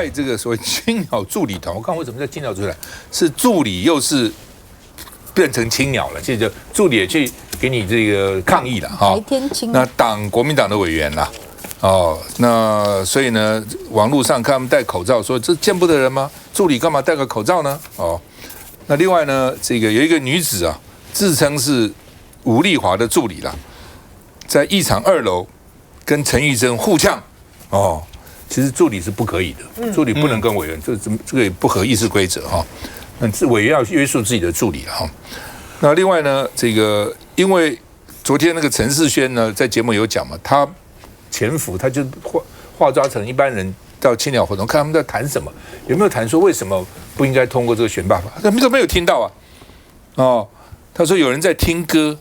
派这个所谓青鸟助理团，我看为什么叫青鸟助理团，是助理又是变成青鸟了，现在就助理也去给你这个抗议了哈。白天青。那国民党的委员啦，那所以呢，网络上看他们戴口罩，说这见不得人吗？助理干嘛戴个口罩呢？那另外呢，这个有一个女子啊，自称是吴丽华的助理啦，在议场2楼跟陈玉珍互呛。其实助理是不可以的，助理不能跟委员，这个也不合议事规则哈。那委员要约束自己的助理哈。那另外呢，这个因为昨天那个陈世轩呢，在节目有讲嘛，他潜伏，他就化妆成一般人到青鸟活动，看他们在谈什么，有没有谈说为什么不应该通过这个选罢法？他们都没有听到啊。他说有人在听歌，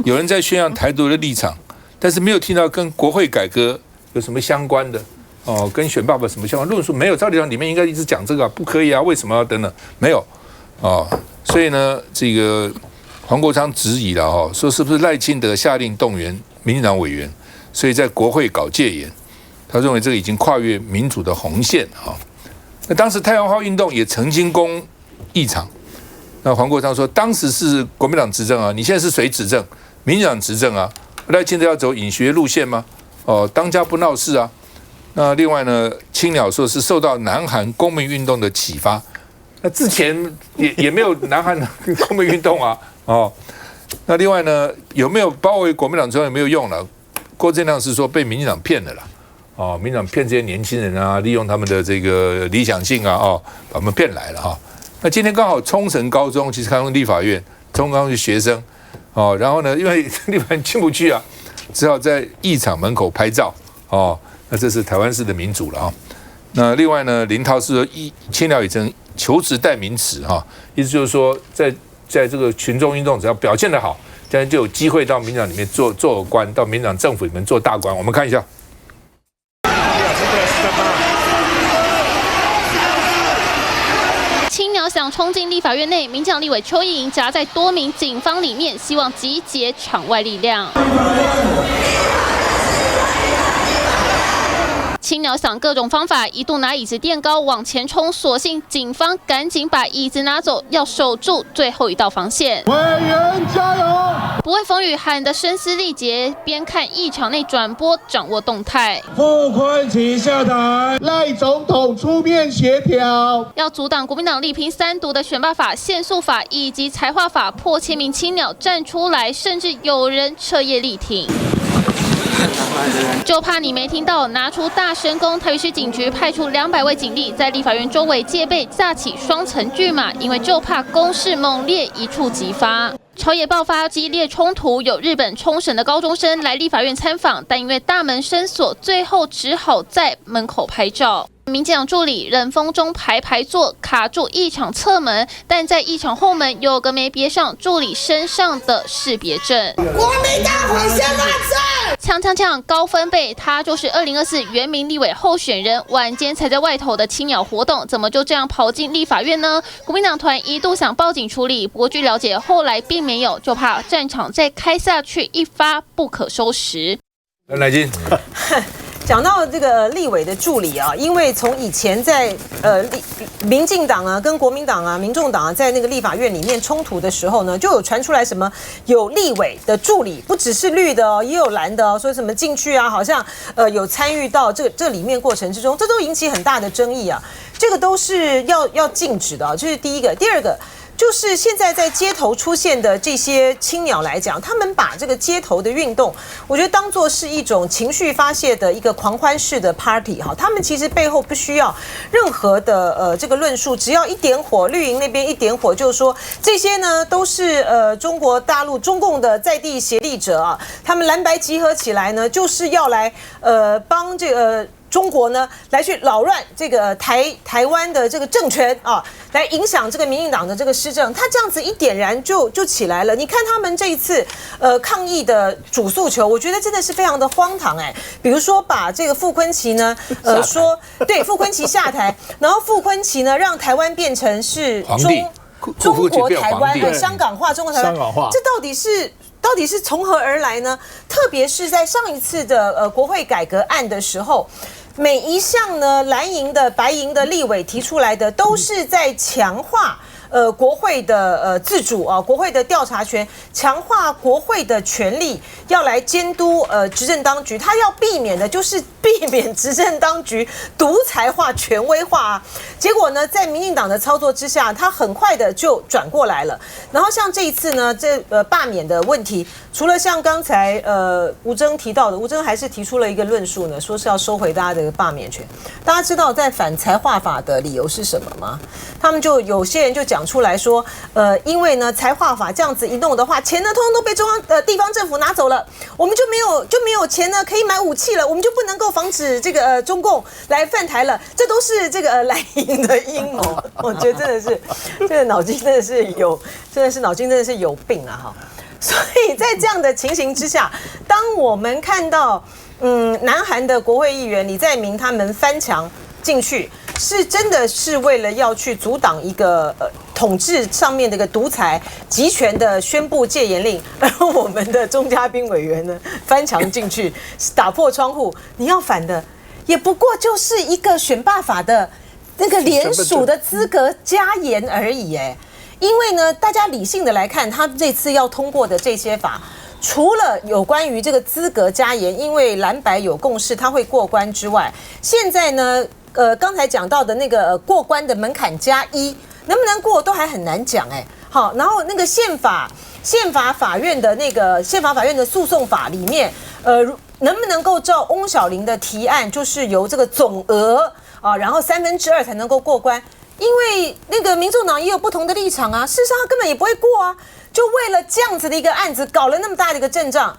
有人在宣扬台独的立场，但是没有听到跟国会改革有什么相关的。跟选罢法什么相关论述没有？照理讲里面应该一直讲这个不可以啊，为什么要等等？没有所以呢，这个黄国昌质疑了说是不是赖清德下令动员民进党委员，所以在国会搞戒严？他认为这个已经跨越民主的红线那当时太阳花运动也曾经攻议场，那黄国昌说当时是国民党执政啊，你现在是谁执政？民进党执政啊，赖清德要走尹学路线吗？当家不闹事啊。那另外呢，青鸟说是受到南韩公民运动的启发，那之前也没有南韩公民运动啊，那另外呢，有没有包围国民党中央有没有用了？郭正亮是说被民进党骗了啦，民进党骗这些年轻人啊，利用他们的这个理想性啊，把他们骗来了哈。那今天刚好冲绳高中其实看立法院，冲高中是学生然后呢，因为立法院进不去啊，只好在议场门口拍照那这是台湾式的民主了那另外呢，林涛是说青鸟已成求职代名词意思就是说在这个群众运动只要表现得好，这样就有机会到民进党里面做官，到民进党政府里面做大官。我们看一下。青鸟想冲进立法院内，民进党立委邱意莹夹在多名警方里面，希望集结场外力量。青鸟想各种方法，一度拿椅子垫高往前冲，所幸警方赶紧把椅子拿走，要守住最后一道防线。委员加油！不畏风雨，喊得声嘶力竭，边看议场内转播，掌握动态。傅昆萁下台，赖总统出面协调，要阻挡国民党力拼3读的选罢法、限速法以及财划法，破千名青鸟站出来，甚至有人彻夜力挺。就怕你没听到，拿出大神功，台北市警局派出200位警力在立法院周围戒备，架起双层巨马，因为就怕攻势猛烈，一触即发。朝野爆发激烈冲突，有日本冲绳的高中生来立法院参访，但因为大门深锁，最后只好在门口拍照。民进党助理人风中排坐，卡住议场侧门，但在议场后门有个没别上助理身上的识别证。国民党毁宪法证，呛，高分贝，他就是2024原民立委候选人。晚间才在外头的青鸟活动，怎么就这样跑进立法院呢？国民党团一度想报警处理，不过据了解，后来并没有，就怕战场再开下去，一发不可收拾。来金。讲到这个立委的助理啊，因为从以前在民进党啊跟国民党啊、民众党啊在那个立法院里面冲突的时候呢，就有传出来什么有立委的助理，不只是绿的哦，也有蓝的哦，说什么进去啊，好像有参与到这里面过程之中，这都引起很大的争议啊，这个都是要禁止的，这是第一个。第二个。就是现在在街头出现的这些青鸟来讲，他们把这个街头的运动，我觉得当作是一种情绪发泄的一个狂欢式的 party 哈。他们其实背后不需要任何的这个论述，只要一点火，绿营那边一点火，就是说这些呢都是中国大陆中共的在地协力者啊，他们蓝白集合起来呢，就是要来帮这个。中国呢，来去扰乱这个台湾的这个政权啊，来影响这个民进党的这个施政。他这样子一点燃就起来了。你看他们这一次抗议的主诉求，我觉得真的是非常的荒唐哎。比如说把这个傅昆萁呢，说对傅昆萁下台，然后傅昆萁呢让台湾变成是中国台湾香港化，中国台湾，这到底是从何而来呢？特别是在上一次的国会改革案的时候。每一项呢蓝营的、白营的立委提出来的，都是在强化。国会的自主啊，国会的调查权，强化国会的权力，要来监督执政当局。他要避免的就是避免执政当局独裁化、权威化啊。结果呢，在民进党的操作之下，他很快的就转过来了。然后像这一次呢，罢免的问题，除了像刚才吴峥提到的，吴峥还是提出了一个论述呢，说是要收回大家的罢免权。大家知道在反财化法的理由是什么吗？他们就有些人就讲出来说，因为呢财化法这样子一弄的话，钱呢通通都被地方政府拿走了，我们就没有钱呢可以买武器了，我们就不能够防止这个中共来犯台了，这都是这个蓝营的阴谋。我觉得真的是这个脑筋真的是有病啊哈！所以在这样的情形之下，当我们看到南韩的国会议员李在明他们翻墙进去，是真的是为了要去阻挡一个统治上面的一个独裁集权的宣布戒严令，而我们的钟嘉宾委员呢翻墙进去打破窗户，你要反的也不过就是一个选罢法的那个联署的资格加严而已哎。因为呢，大家理性的来看，他这次要通过的这些法，除了有关于这个资格加严，因为蓝白有共识，他会过关之外，现在呢，刚才讲到的那个过关的门槛+1，能不能过都还很难讲哎。好，然后那个宪法法院的诉讼法里面，能不能够照翁小玲的提案，就是由这个总额啊，然后2/3才能够过关？因为那个民众党也有不同的立场啊，事实上他根本也不会过啊，就为了这样子的一个案子搞了那么大的一个阵仗，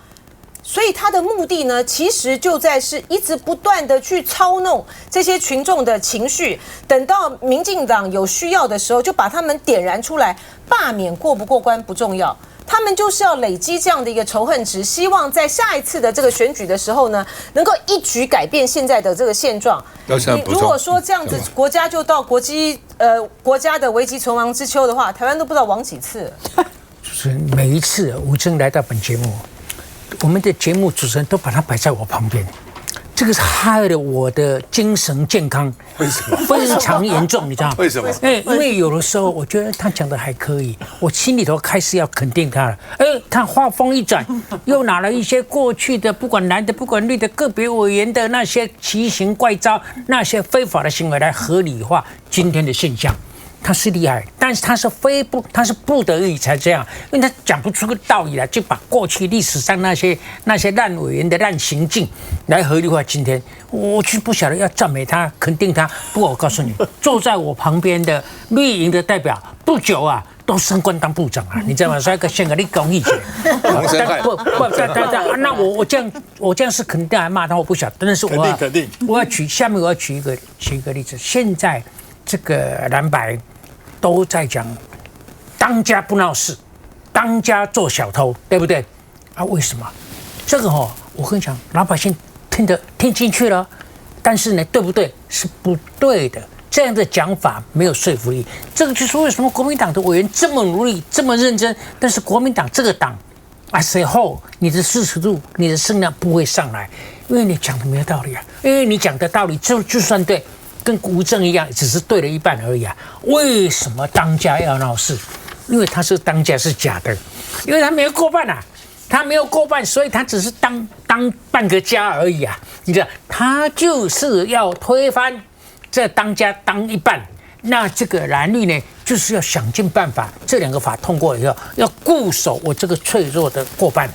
所以他的目的呢，其实就在是一直不断的去操弄这些群众的情绪，等到民进党有需要的时候，就把他们点燃出来，罢免过不过关不重要。他们就是要累积这样的一个仇恨值，希望在下一次的这个选举的时候呢，能够一举改变现在的这个现状。如果说这样子，国家就到国家的危急存亡之秋的话，台湾都不知道亡几次了。就是每一次吴峥来到本节目，我们的节目主持人都把他摆在我旁边。这个是害了我的精神健康，为什么？非常严重，你知道吗？为什么？因为有的时候我觉得他讲的还可以，我心里头开始要肯定他了。他话锋一转，又拿了一些过去的不管蓝的不管绿的个别委员的那些奇形怪招、那些非法的行为来合理化今天的现象。他是厉害，但是他是不得已才这样，因为他讲不出个道理来，就把过去历史上那些烂委员的烂行径来合理化今天。我就不晓得要赞美他、肯定他。不过我告诉你，坐在我旁边的绿营的代表，不久啊都升官当部长啊，你知道吗？所以宪个立功一节。那我这样是肯定还骂他，我不晓得。但是肯定。我要举一个例子，现在这个蓝白都在讲当家不闹事，当家做小偷，对不对？啊，为什么？这个我跟你讲，老百姓听进去了，但是呢，对不对？是不对的。这样的讲法没有说服力。这个就是为什么国民党的委员这么努力、这么认真，但是国民党这个党as a whole，你的支持度、你的声量不会上来，因为你讲的没有道理啊。因为你讲的道理就算对。跟吴峥一样，只是对了一半而已啊！为什么当家要闹事？因为他是当家是假的，因为他没有过半啊，他没有过半，所以他只是当半个家而已啊！你知道，他就是要推翻这当家当一半。那这个蓝绿呢，就是要想尽办法，这两个法通过以后，要固守我这个脆弱的过半。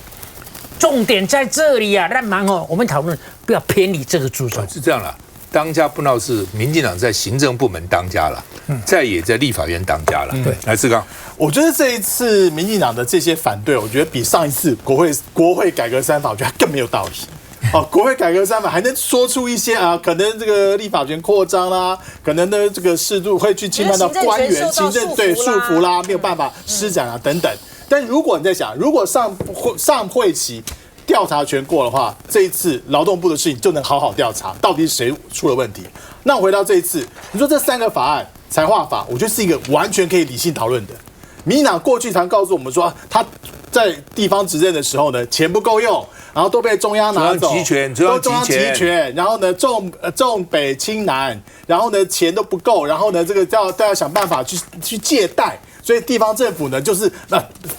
重点在这里啊！那蛮我们讨论不要偏离这个主轴。是这样了。当家不闹事，民进党在行政部门当家了，也在立法院当家了。对，来志刚，我觉得这一次民进党的这些反对，我觉得比上一次国会改革3法，我觉得更没有道理。国会改革3法还能说出一些可能这个立法权扩张啦，可能呢这个适度会去侵犯到官员行政对束缚啦，没有办法施展啊等等。但如果你在想，如果上会期调查权过的话，这一次劳动部的事情就能好好调查，到底是谁出了问题。那回到这一次，你说这3个法案，财化法，我觉得是一个完全可以理性讨论的。民进党过去常告诉我们说，他在地方执政的时候呢，钱不够用，然后都被中央拿走，中央集权，然后呢重北轻南，然后呢钱都不够，然后呢这个大家想办法去借贷，所以地方政府呢就是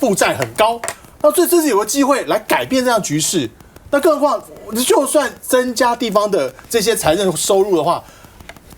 负债很高。那所以这是有个机会来改变这样局势。那更何况，就算增加地方的这些财政收入的话，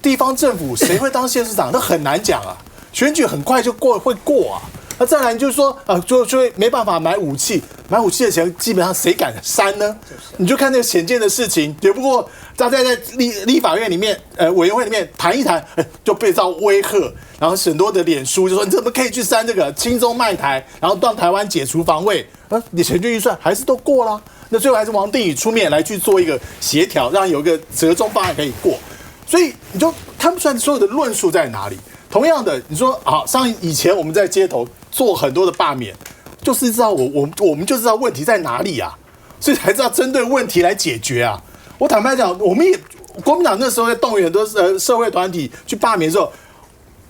地方政府谁会当县市长，那很难讲啊。选举很快就会过啊。那再来就是说，就会没办法买武器，买武器的钱基本上谁敢删呢？你就看那个显见的事情，也不过大家在立法院里面，委员会里面谈一谈，就被遭威吓，然后很多的脸书就说你怎么可以去删这个亲中卖台，然后让台湾解除防卫，你选举预算还是都过了，那最后还是王定宇出面来去做一个协调，让有一个折中方案可以过，所以你就看不出来所有的论述在哪里。同样的，你说好，以前我们在街头做很多的罢免，就是知道我们就知道问题在哪里啊，所以才知道针对问题来解决啊。我坦白讲，我们也国民党那时候在动员很多社会团体去罢免的时候，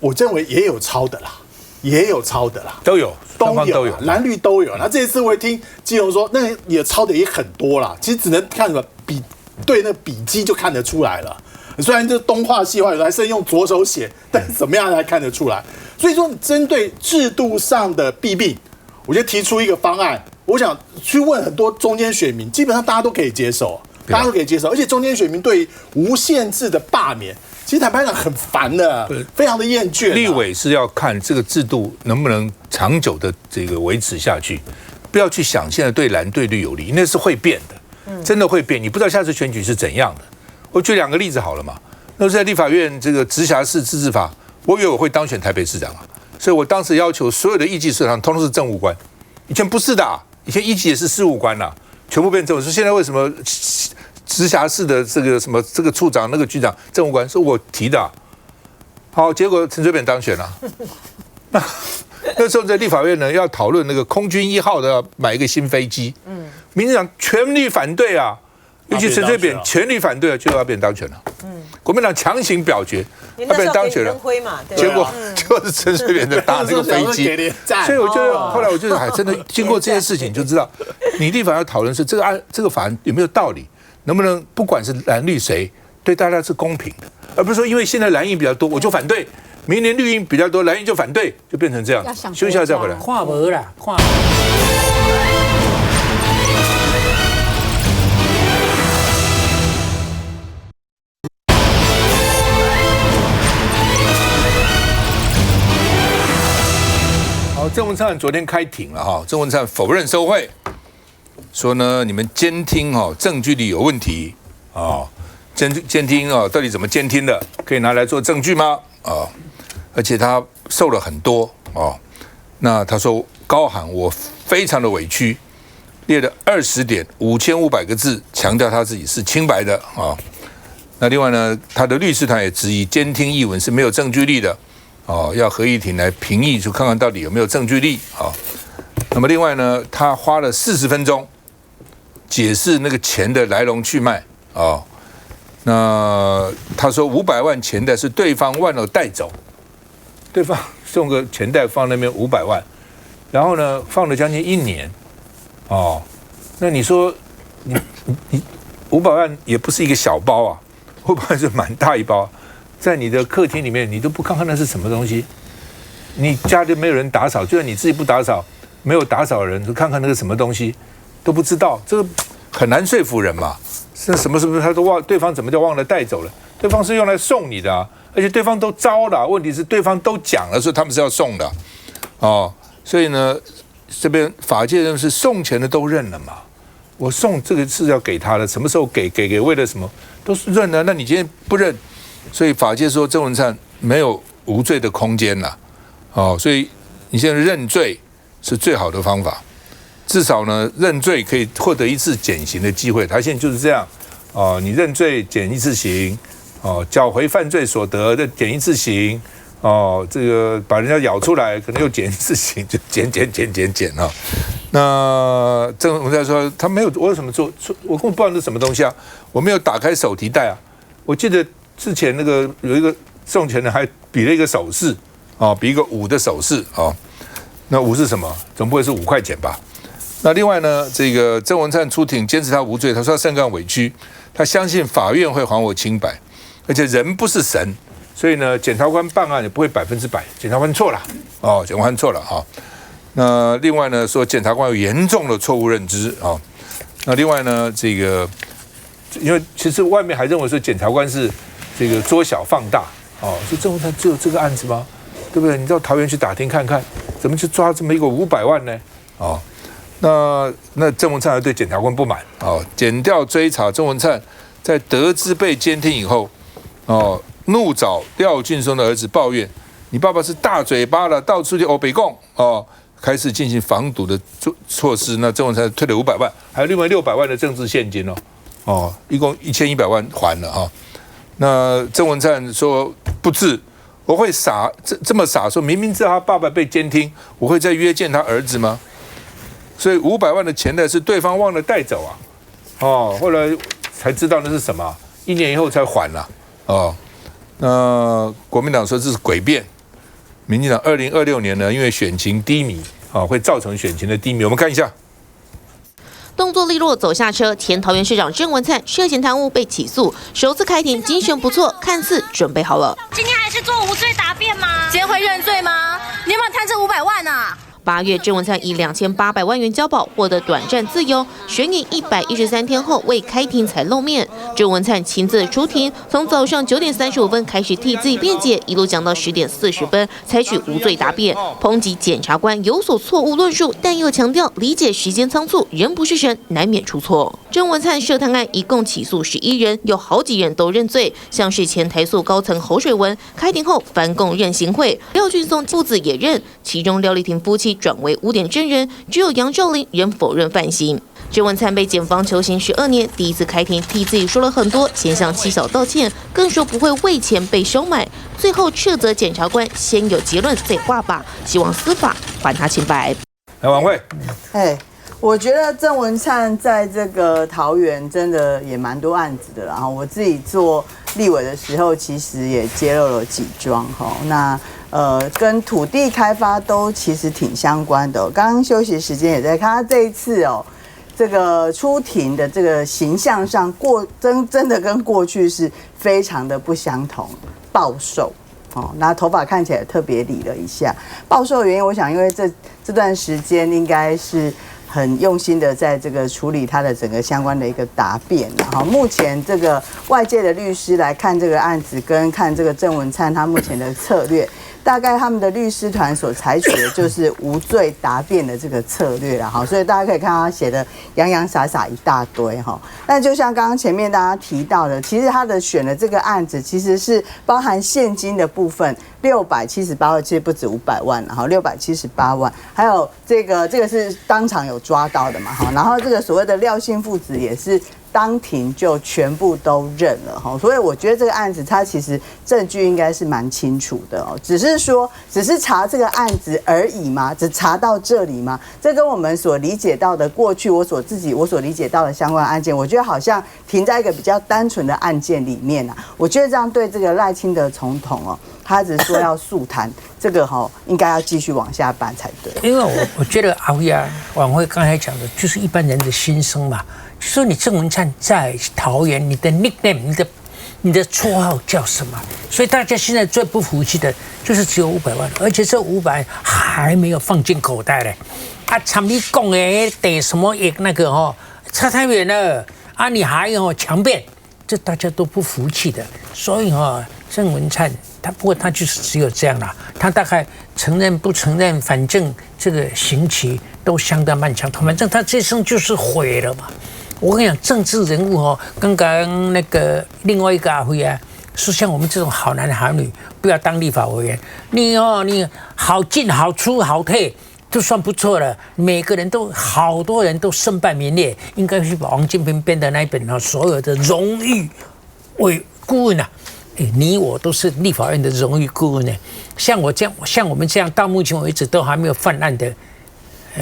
我认为也有抄的啦，都有，蓝绿都有。那这一次我也听基隆说，那也抄的也很多啦，其实只能看什么对那笔迹就看得出来了。虽然这东画西画，有的还是用左手写，但是怎么样才看得出来？所以说，你针对制度上的弊病，我就提出一个方案，我想去问很多中间选民，基本上大家都可以接受，而且中间选民对无限制的罢免，其实坦白讲很烦的，非常的厌倦。立委是要看这个制度能不能长久的这个维持下去，不要去想现在对蓝对绿有利，那是会变的，真的会变，你不知道下次选举是怎样的。我举2个例子好了嘛。那是在立法院这个直辖市自治法，我以为我会当选台北市长啊，所以我当时要求所有的一级市长通通是政务官，以前不是的，以前一级也是事务官呐，全部变政务。说现在为什么直辖市的这个什么这个处长那个局长政务官是我提的，好，结果陈水扁当选了。那时候在立法院呢，要讨论那个空军1号的要买一个新飞机，民进党全力反对啊。尤其陈水扁全力反对了，就要变当选了。国民党强行表决，要变当选了。结果就是陈水扁在搭那个飞机，所以我觉得后来我觉得，真的经过这些事情，就知道你立法要讨论是这个法案有没有道理，能不能不管是蓝绿谁对大家是公平的，而不是说因为现在蓝营比较多我就反对，明年绿营比较多蓝营就反对，就变成这样。休息一下再回来。看无啦，看。郑文灿昨天开庭了哈，郑文灿否认受贿，说呢你们监听证据里有问题啊，监听到底怎么监听的，可以拿来做证据吗？而且他受了很多那他说高喊我非常的委屈，列了20点5500个字，强调他自己是清白的那另外呢，他的律师团也质疑监听译文是没有证据力的。要合议庭来评议，就看看到底有没有证据力那么另外呢，他花了40分钟解释那个钱的来龙去脉那他说500万钱袋是对方忘了带走，对方送个钱袋放那边500万，然后呢放了将近1年那你说你500万也不是一个小包啊，500万是蛮大一包。在你的客厅里面，你都不看看那是什么东西，你家里没有人打扫，就算你自己不打扫，没有打扫的人，就看看那个什么东西都不知道，这个很难说服人嘛。是什么他都忘，对方怎么就忘了带走了？对方是用来送你的而且对方都招了，问题是对方都讲了，说他们是要送的所以呢，这边法界人是送钱的都认了嘛。我送这个是要给他的，什么时候给为了什么都是认的，那你今天不认？所以法界说郑文灿没有无罪的空间了所以你现在认罪是最好的方法，至少呢认罪可以获得1次减刑的机会。他现在就是这样你认罪减1次刑缴回犯罪所得再减1次刑这个把人家咬出来可能又减1次刑，就减那郑文灿说他没有，我有什么做？我根本不知道那是什么东西啊，我没有打开手提袋我记得之前那个有一个送钱的还比了一个手势比一个5的手势那5是什么？总不会是5块钱吧？那另外呢，这个郑文灿出庭坚持他无罪，他说他深感委屈，他相信法院会还我清白，而且人不是神，所以呢，检察官办案也不会100%，检察官错了哦，检察官错了哈。那另外呢，说检察官有严重的错误认知啊。那另外呢，这个因为其实外面还认为说检察官是这个捉小放大哦，说郑文灿只有这个案子吗？对不对？你到桃园去打听看看，怎么去抓这么一个500万呢？哦，那郑文灿还对检察官不满哦，检调追查郑文灿在得知被监听以后，哦，怒找廖俊松的儿子抱怨，你爸爸是大嘴巴了，到处去欧北共哦，开始进行防堵的措施。那郑文灿退了500万，还有另外600万的政治现金哦，一共1100万还了哈。那郑文灿说不治。我会傻这么傻说，明明知道他爸爸被监听，我会再约见他儿子吗？所以500万的钱呢是对方忘了带走啊，哦，后来才知道那是什么，1年以后才还了哦。那国民党说这是诡辩，民进党2026年呢，因为选情低迷啊，会造成选情的低迷。我们看一下。动作利落走下车，前桃园市长郑文灿涉嫌贪污被起诉，首次开庭，精神不错，看似准备好了。今天还是做无罪答辩吗？今天会认罪吗？你有没有贪这500万啊？8月，郑文灿以2800万元交保，获得短暂自由。悬疑113天后，未开庭才露面。郑文灿亲自出庭，从早上9点35分开始替自己辩解，一路讲到10点40分，采取无罪答辩，抨击检察官有所错误论述，但又强调理解时间仓促，人不是神，难免出错。郑文灿涉贪案一共起诉11人，有好几人都认罪，像是前台塑高层侯水文，开庭后翻供认行贿，廖俊松父子也认，其中廖丽婷夫妻转为污点证人，只有杨兆麟仍否认犯行。郑文灿被检方求刑12年，第一次开庭替自己说了很多，先向妻小道歉，更说不会为钱被收买，最后斥责检察官先有结论再挂吧，希望司法还他清白。来，王慧，我觉得郑文灿在这个桃园真的也蛮多案子的，然后我自己做立委的时候，其实也揭露了几桩哈。那跟土地开发都其实挺相关的。刚刚休息时间也在看他这一次这个出庭的这个形象上真的跟过去是非常的不相同，暴瘦。那头发看起来特别理了一下，暴瘦的原因，我想因为这段时间应该是很用心的在这个处理他的整个相关的一个答辩。然后目前这个外界的律师来看这个案子，跟看这个郑文灿他目前的策略，大概他们的律师团所采取的就是无罪答辩的这个策略啦，哈，所以大家可以看他写的洋洋洒洒一大堆哈。那就像刚刚前面大家提到的，其实他的选的这个案子其实是包含现金的部分678万，其实不止500万，然后678万，还有这个是当场有抓到的嘛哈，然后这个所谓的廖姓父子也是当庭就全部都认了哈，所以我觉得这个案子它其实证据应该是蛮清楚的哦，只是查这个案子而已吗？只查到这里吗？这跟我们所理解到的过去我所理解到的相关案件，我觉得好像停在一个比较单纯的案件里面啊。我觉得这样对这个赖清德总统他只说要速谈，这个应该要继续往下办才对。因为我觉得阿辉啊，晚会刚才讲的就是一般人的心声嘛。就说你郑文灿在桃园，你的 nickname， 你的绰号叫什么？所以大家现在最不服气的就是只有500万，而且这500万还没有放进口袋嘞。啊，参你讲的得什么也那个差太远了啊！你还强辩，这大家都不服气的。所以郑文灿不过他就是只有这样啦，他大概承认不承认，反正这个刑期都相当漫长，反正他这生就是毁了嘛。我跟你讲，政治人物刚刚那个另外一个阿辉啊，说像我们这种好男好女，不要当立法委员，你好进好出好退，就算不错了。每个人都好多人都身败名裂，应该去把王金平编的那一本所有的荣誉为顾问啊。你我都是立法院的荣誉顾问呢，像我们这样，到目前为止都还没有犯案的。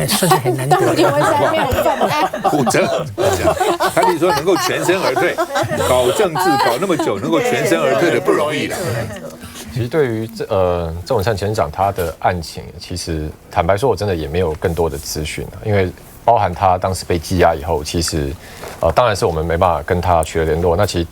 算是很难得的。虎哲，他你说能够全身而退，搞政治搞那么久，能够全身而退的不容易了。其实对于郑文灿前长他的案情，其实坦白说，我真的也没有更多的资讯因为包含他当时被羁押以后，其实当然是我们没办法跟他取得联络。那其实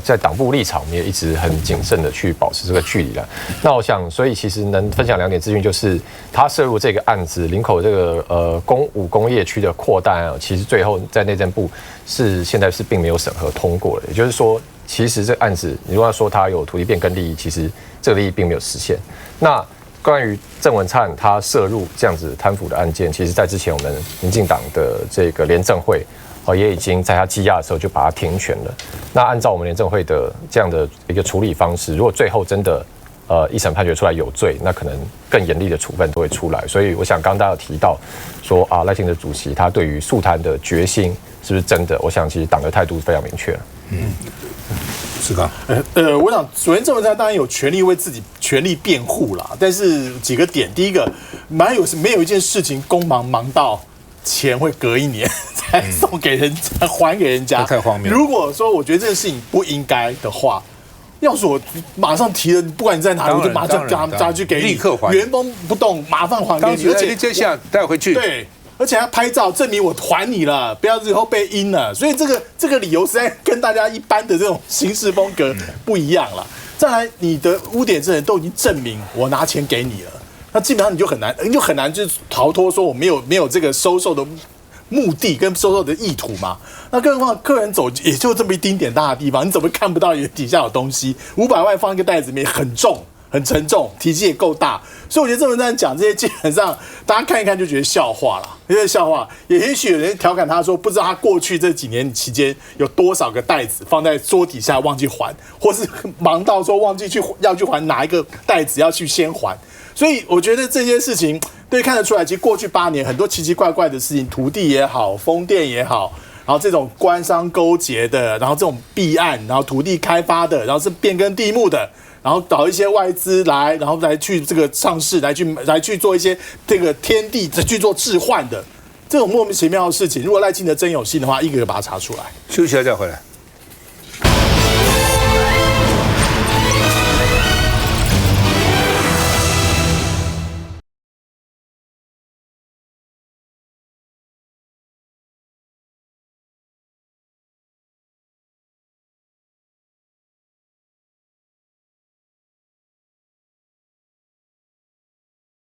在党部立场，我们也一直很谨慎的去保持这个距离了。那我想，所以其实能分享2点资讯，就是他涉入这个案子，林口这个5工业区的扩大案，其实最后在内政部现在是并没有审核通过的。也就是说，其实这个案子，你如果要说他有土地变更利益，其实这个利益并没有实现。那关于郑文灿他涉入这样子贪腐的案件，其实在之前我们民进党的这个联政会也已经在他羁押的时候就把他停权了。那按照我们联政会的这样的一个处理方式，如果最后真的一审判决出来有罪，那可能更严厉的处分都会出来。所以我想刚刚大家有提到说赖清德主席他对于肃贪的决心是不是真的？我想其实党的态度非常明确了。是吧？我想首先郑文灿当然有权利为自己权利辩护啦，但是几个点，第一个没有一件事情忙到钱会隔1年才送给人家还给人家，太荒谬。如果说我觉得这个事情不应该的话，要是我马上提了，不管你在哪里，我就马上叫他去给你，立刻还，原封不动，马上还给你，而且接下带回去，对。而且还拍照证明我还你了，不要以后被阴了。所以这个理由实在跟大家一般的这种行事风格不一样了。再来，你的污点证人都已经证明我拿钱给你了，那基本上你就很难就逃脱说我没有这个收受的目的跟收受的意图嘛。那更何况客人走也就这么一丁点大的地方，你怎么看不到底下有东西？500万放一个袋子里面很重。很沉重，体积也够大，所以我觉得郑文灿讲这些基本上大家看一看就觉得笑话了，有点笑话。也许有人调侃他说，不知道他过去这几年期间有多少个袋子放在桌底下忘记还，或是忙到说忘记要去还哪一个袋子要去先还。所以我觉得这些事情对看得出来，其实过去8年很多奇奇怪怪的事情，土地也好，风电也好。然后这种官商勾结的，然后这种弊案，然后土地开发的，然后是变更地目的，然后找一些外资来，然后来去这个上市，来去做一些这个天地去做置换的这种莫名其妙的事情。如果赖清德真有心的话，一个个把它查出来。休息一下再回来。